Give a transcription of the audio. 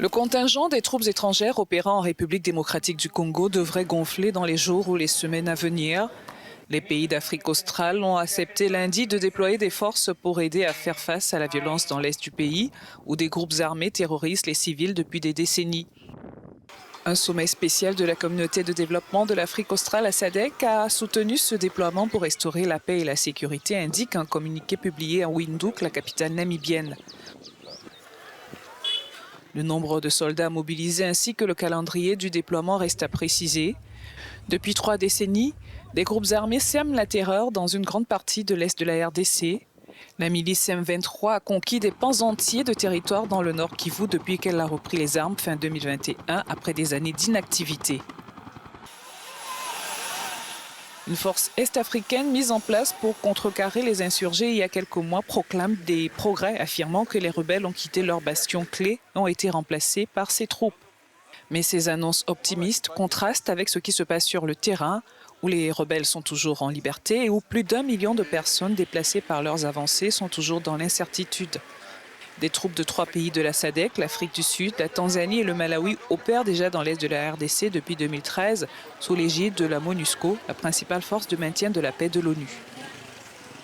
Le contingent des troupes étrangères opérant en République démocratique du Congo devrait gonfler dans les jours ou les semaines à venir. Les pays d'Afrique australe ont accepté lundi de déployer des forces pour aider à faire face à la violence dans l'est du pays, où des groupes armés terrorisent les civils depuis des décennies. Un sommet spécial de la communauté de développement de l'Afrique australe à SADC a soutenu ce déploiement pour restaurer la paix et la sécurité, indique un communiqué publié à Windhoek, la capitale namibienne. Le nombre de soldats mobilisés ainsi que le calendrier du déploiement restent à préciser. Depuis 3 décennies, des groupes armés sèment la terreur dans une grande partie de l'est de la RDC. La milice M23 a conquis des pans entiers de territoire dans le Nord Kivu depuis qu'elle a repris les armes fin 2021 après des années d'inactivité. Une force est-africaine mise en place pour contrecarrer les insurgés il y a quelques mois proclame des progrès, affirmant que les rebelles ont quitté leurs bastions clés et ont été remplacés par ces troupes. Mais ces annonces optimistes contrastent avec ce qui se passe sur le terrain, où les rebelles sont toujours en liberté et où plus d'1 million de personnes déplacées par leurs avancées sont toujours dans l'incertitude. Des troupes de 3 pays de la SADC, l'Afrique du Sud, la Tanzanie et le Malawi opèrent déjà dans l'est de la RDC depuis 2013 sous l'égide de la MONUSCO, la principale force de maintien de la paix de l'ONU.